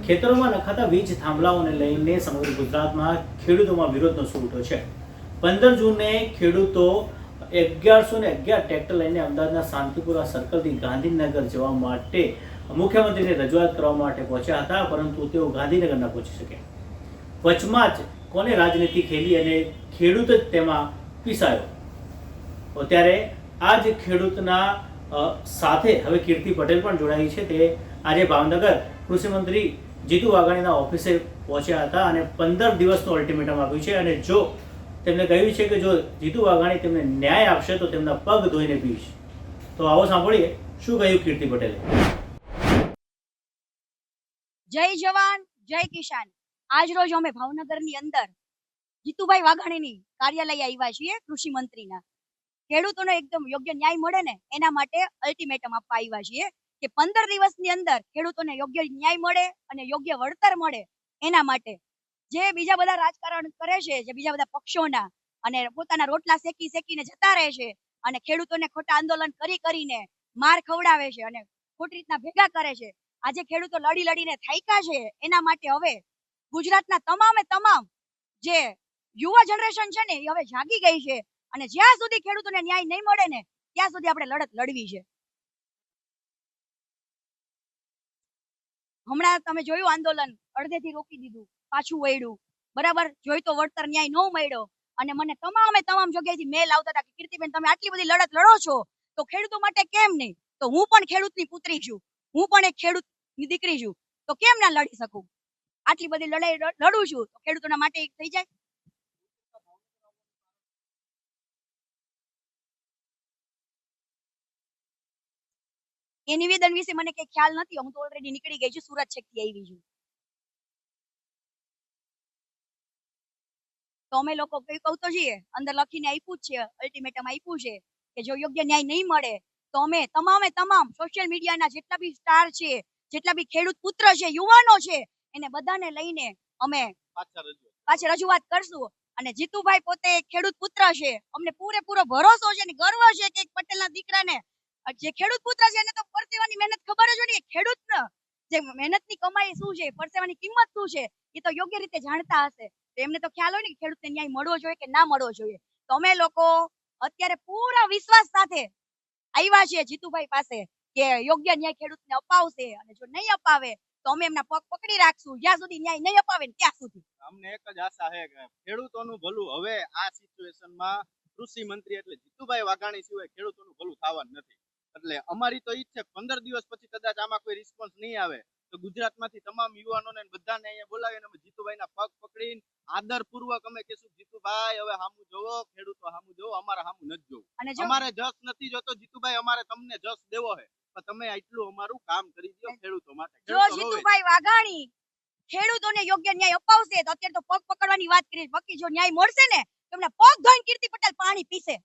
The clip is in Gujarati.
ખેતરોમાં નખાતા વીજ થાંભલાઓને લઈને સમગ્ર ગુજરાતમાં ખેડૂતોમાં વિરોધનો સૂર ઉઠ્યો છે। 15 જૂને ખેડૂતો 1111 ટ્રેક્ટર લઈને અમદાવાદના શાંતિપુરા સર્કલથી ગાંધીનગર જવા માટે મુખ્યમંત્રીને રજૂઆત કરવા માટે પહોંચ્યા હતા, પરંતુ તેઓ ગાંધીનગર ન પહોંચી શક્યા। વચમાં જ કોને રાજનીતિ ખેલી અને ખેડૂત જ તેમાં પીસાયો। ત્યારે આ જ ખેડૂતના સાથે હવે કીર્તિ પટેલ પણ જોડાઈ છે। તે આજે ભાવનગર કૃષિમંત્રી જીતુ વાઘાણીના ઓફિસે પહોંચ્યા હતા અને 15 દિવસનું અલ્ટિમેટમ આપ્યું છે અને જો તેમને કહ્યું છે કે જો જીતુ વાઘાણી તેમને ન્યાય આપશે તો તેમના પગ ધોઈને પીશ। તો આવો સાંભળીએ શું કહ્યું કીર્તિ પટેલે। જય જવાન જય કિસાન। આજ રોજ અમે ભાવનગરની અંદર જીતુભાઈ વાઘાણીની કાર્યાલય આવ્યા છીએ। કૃષિ મંત્રીના ખેડૂતોને એકદમ યોગ્ય ન્યાય મળે ને એના માટે અલ્ટિમેટમ આપવા આવ્યા છીએ કે 15 દિવસની અંદર ખેડૂતોને યોગ્ય ન્યાય મળે અને યોગ્ય વળતર મળે એના માટે જે બીજા બધા રાજકારણ કરે છે, જે બીજા બધા પક્ષોના અને પોતાના રોટલા શેકીને જતા રહે છે અને ખેડૂતોને ખોટા આંદોલન કરીને માર ખવડાવે છે અને ખોટી રીતના ભેગા કરે છે। આજે ખેડૂતો લડીને થાક્યા છે, એના માટે હવે ગુજરાતના તમામ જે યુવા જનરેશન છે ને એ હવે જાગી ગઈ છે અને જ્યાં સુધી ખેડૂતોને ન્યાય નહીં મળે ને ત્યાં સુધી આપણે લડત લડવી છે। હમણાં તમે જોયું આંદોલન અડધેથી રોકી દીધું, પાછું વળ્યું, બરાબર। જોઈ તો વળતર ન્યાય ન મળ્યો અને મને તમામ જગ્યાએથી મેલ આવતા હતા કે કીર્તિબેન તમે આટલી બધી લડત લડો છો તો ખેડૂતો માટે કેમ નહીં? તો હું પણ ખેડૂતની પુત્રી છું, હું પણ એક ખેડૂતની દીકરી છું, તો કેમ ના લડી શકું? આટલી બધી લડાઈ લડું છું તો ખેડૂતોના માટે એક થઈ જાય। એ નિવેદન વિશે મને કઈ ખ્યાલ નથી, હું તો ઓલરેડી નીકળી ગઈ છું, સુરત છેકથી આવી છું। તો અમે લોકો કહું તો છીએ, અંદર લખીને આપ્યું જ છે, અલ્ટિમેટમ આપ્યું છે કે જો યોગ્ય ન્યાય નહીં મળે તો અમે તમામ સોશિયલ મીડિયાના જેટલા બી સ્ટાર છે, જેટલા બી ખેડૂત પુત્ર છે, યુવાનો છે, એને બધાને લઈને અમે પાછી રજૂઆત કરશું। અને જીતુભાઈ પોતે ખેડૂત પુત્ર છે, અમને પૂરેપૂરો ભરોસો છે અને ગર્વ છે કે એક પટેલના દીકરાને જે ખેડૂત પુત્ર છે એને તો પરસેવાની મહેનત ખબર જ હોય, ખેડૂતને જે મહેનતની કમાઈ શું છે, પરસેવાની કિંમત શું છે એ તો યોગ્ય રીતે જાણતા હશે। એમને તો ખ્યાલ હોય ને કે ખેડૂતને ન્યાય મળવો જોઈએ કે ના મળવો જોઈએ। તો અમે લોકો અત્યારે પૂરા વિશ્વાસ સાથે આવ્યા છીએ જીતુભાઈ પાસે કે યોગ્ય ન્યાય ખેડૂતને અપાવશે અને જો નહીં અપાવે તો અમે એમના પગ પકડી રાખશું જ્યાં સુધી ન્યાય નહીં અપાવે ને ત્યાં સુધી। અમને એક જ આશા છે કે ખેડૂતોનું ભલું હવે આ સિચ્યુએશનમાં કૃષિ મંત્રી એટલે જીતુભાઈ વાઘાણી સિવાય ખેડૂતોનું ભલું થવાનું નથી। એટલે અમારી તો ઈચ્છા 15 દિવસ પછી કદાચ આમાં કોઈ રિસ્પોન્સ નહીં આવે તો ગુજરાતમાંથી તમામ યુવાનોને બધાને અહીંયા બોલાવીને અમે જીતુભાઈના પગ પકડીને આદરપૂર્વક અમે કહીશું જીતુભાઈ હવે હામું જોવો, ખેડૂતો હામું જોવો, અમારે હામું નથી જોવું। અમારે જસ નથી જોતો જીતુભાઈ, અમારે તમને જસ દેવો છે પણ તમે આટલું અમારું કામ કરી દો ખેડૂતો માટે। જો જીતુભાઈ વાઘાણી ખેડૂતોને યોગ્ય ન્યાય અપાવશે તો અત્યારે તો પગ પકડવાની વાત કરી, બાકી જો ન્યાય મળશે ને તો એમના પગ ધોઈને કીર્તિ પટેલ પાણી પીશે।